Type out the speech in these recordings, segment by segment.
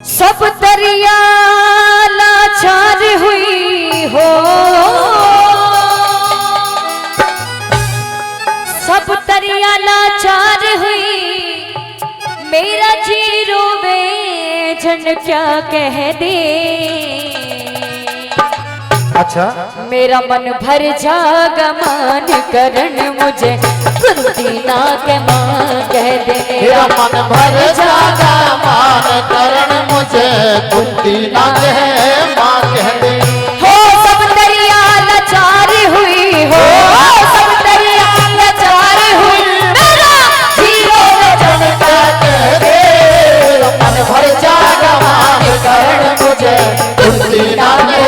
सब दरिया लाचार हुई हो, सब दरिया लाचार हुई, मेरा जी रोवे जन क्या कह दे। अच्छा, मेरा मन भर जागा मान करण मुझे कुंती ना के मां कह दे। मेरा मन भर जागा मान करण मुझे कुंती ना के मां कह दे। हो सब दरिया लाचार हुई हो, सब दरिया लाचार हुई, मेरा जीरो जन क्या कह दे। मेरा मन भर जागा मान करण मुझे कुंती ना के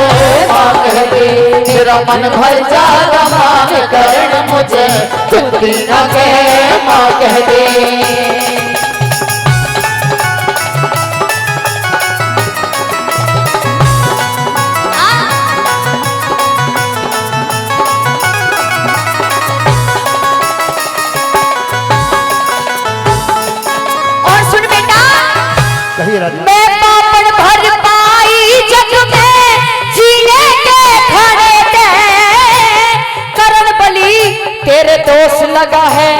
मां कह दे। मेरा मन भर जागा मान करण मुझे कुंती ना के मां कह दे। मैं पापड़ भर पाई जग में जीने के खड़े थे, करण बली तेरे दोष लगा है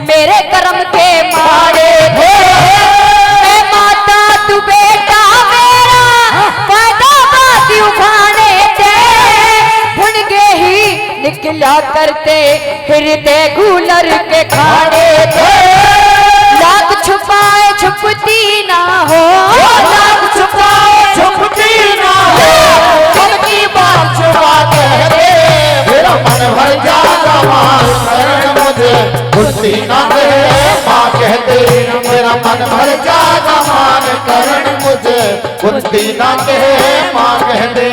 मेरे कर्म के मारे थे। मैं माता तू बेटा मेरा पैदा बाती उठाने थे, भुनगे ही निकला करते हृदय गूलर के खाने थे। लाख छुपाए छुपती ना हो, लाख छुपाए छुपती ना हो, मन की बात छुपा कह दे। मेरा मन भर जागा मान करण मुझे कुंती ना के मां कह दे। मेरा मन भर जागा मान करण मुझे कुंती ना के मां कह दे।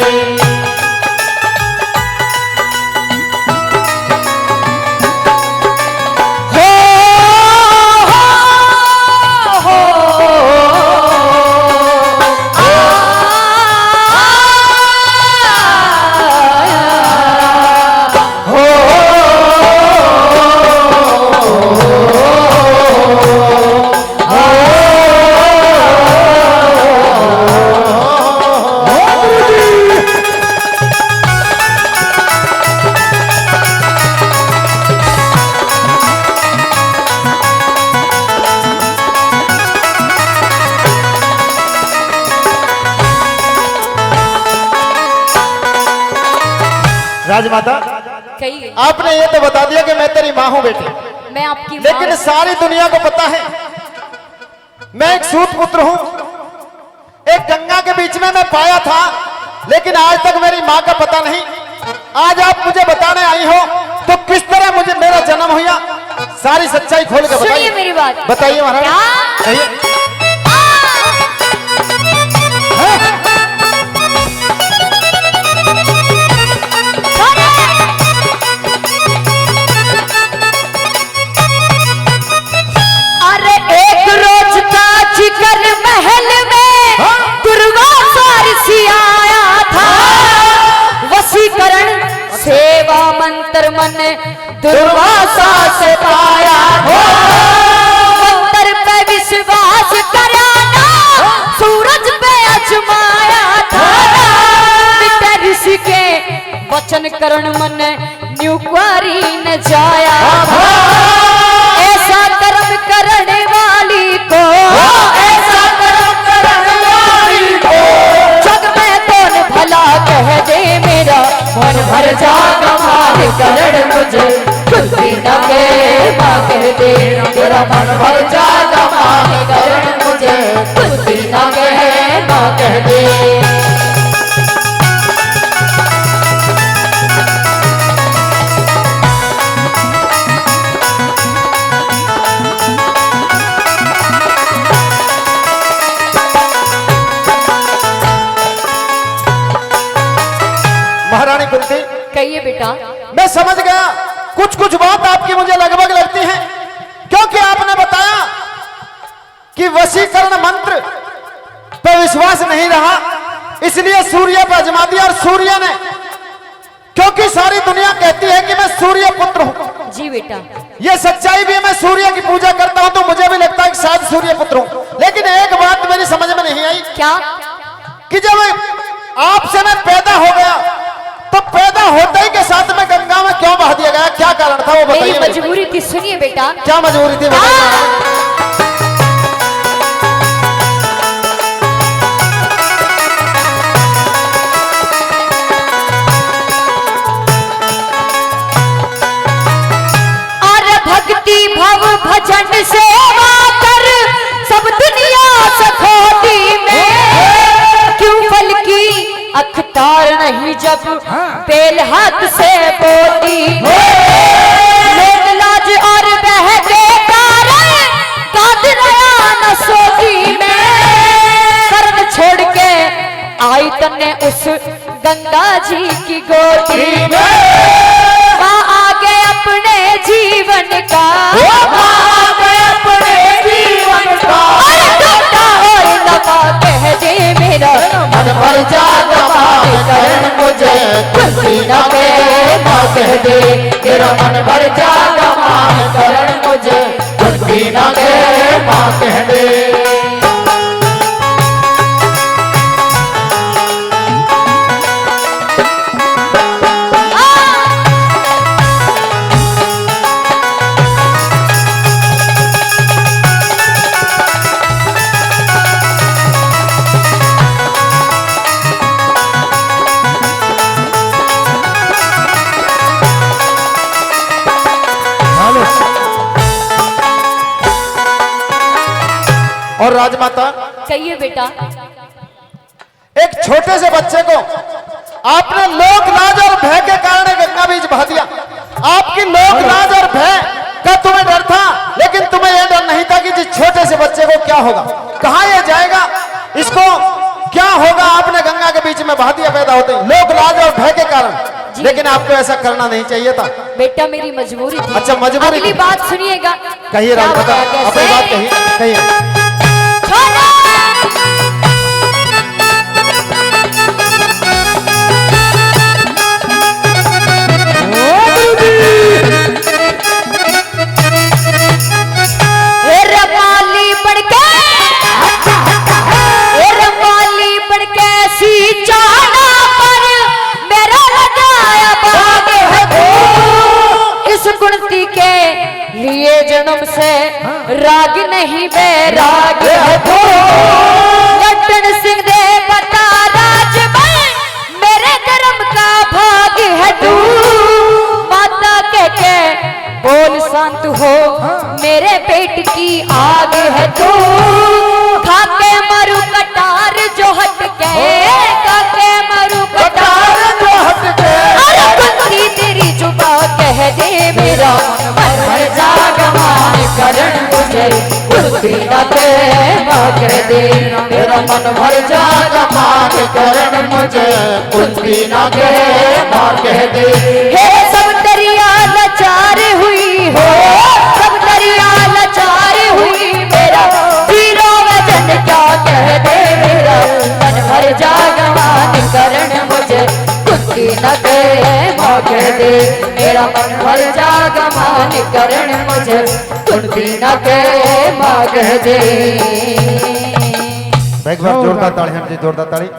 राजमाता, आपने ये तो बता दिया कि मैं तेरी माँ हूँ बेटी, मैं आपकी माँ, लेकिन सारी दुनिया को पता है मैं एक सूत पुत्र हूँ। एक गंगा के बीच में मैं पाया था, लेकिन आज तक मेरी माँ का पता नहीं। आज आप मुझे बताने आई हो तो किस तरह मुझे मेरा जन्म हुआ, सारी सच्चाई खोल कर बताइए। सुनिए मेरी बात, बताइए महाराज। जिगर महल में दुर्वासा ऋषि आया था, वशीकरण सेवा मंत्र मन दुर्वासा से पाया था। मंत्र पे विश्वास कराना सूरज पे अजमाया था, पिता ऋषि के वचन करण मन न्यूक्वारी न जाया था। ऐसा कर्म करने वाली को, ऐसा कर्म करने वाली को जग में कौन भला कह दे। मेरा मन भर जागा मान करण मुझे कुंती ना के मां कह दे। मेरा मन भर जागा मान करण मुझे कुंती ना के मां कह दे। महारानी कुंती, कहिए बेटा। मैं समझ गया, कुछ कुछ बात आपकी मुझे लगभग लगती है, क्योंकि आपने बताया कि वशीकरण मंत्र पे विश्वास नहीं रहा, इसलिए सूर्य पर आजमा दिया। और सूर्य ने, क्योंकि सारी दुनिया कहती है कि मैं सूर्य पुत्र हूं। जी बेटा, ये सच्चाई भी है। मैं सूर्य की पूजा करता हूं तो मुझे भी लगता है कि शायद सूर्य पुत्र हूं, लेकिन एक बात मेरी समझ में नहीं आई क्या? कि जब आपसे मैं पैदा हो गया तो पैदा होते ही के साथ में गंगा में क्यों बहा दिया गया? क्या कारण था वो मेरी बताइए। मजबूरी थी, सुनिए बेटा। क्या मजबूरी थी बताइए। भव भजन सेवा कर सब दुनिया सखोटी में, क्यों फल की अखतार नहीं जब बेल हाथ से बोती। लोग लाज और बह के कारण काट रहा न सोती में, कर्ण छोड़ के आई तन्ने उस गंगा जी की गोदी में। आगे अपने जीवन का, आगे अपने जीवन का और लगा कह दे मेरा मन भर जागा करण मुझे खुशी न दे मां कह दे। तेरा मन भर जागा करण मुझे खुशी न दे मां कह दे। और राजमाता कहिए बेटा। एक छोटे से बच्चे को आपने लोक लाज और भय के कारण गंगा बीच बहा दिया। आपकी लोक लाज और भय का तुम्हें डर था, लेकिन तुम्हें यह डर नहीं था कि जिस छोटे से बच्चे को क्या होगा, कहां यह जाएगा, इसको क्या होगा। आपने गंगा के बीच में बहा दिया पैदा होते ही, लोक लाज और भय के कारण। लेकिन आपको ऐसा करना नहीं चाहिए था बेटा, मेरी मजबूरी थी। अच्छा मजबूरी। अगली बात सुनिएगा। कहिए राजमाता, अपनी बात कहिए। लिए जन्म से राग नहीं बैराग है तो लट्टन सिंह दे बता राज मेरे कर्म का भाग है तू। माता के बोल शांत हो, मेरे पेट की आग है तू। खाके मरु कटार जो हट के, खाके मरु कटार जो हट के। अरे कुंती तेरी जुबा कह दे मेरा मन भर जागा करण मुझे कुर्सी न दे मां कह दे। मेरा मन भर जागा करण मुझे कुर्सी न दे मां कह दे। हे सब दरिया लाचार हुई हो, सब दरिया लाचार हुई, मेरा जीरो वजन क्या कह दे। मेरा मन भर जागा करण मुझे कुर्सी न दे मां कह दे। मेरा मन भर जागा करण मुझे कुर्सी न दे मां कह दे। एक बार जोरदार ताली, हम जी जोरदार ताली।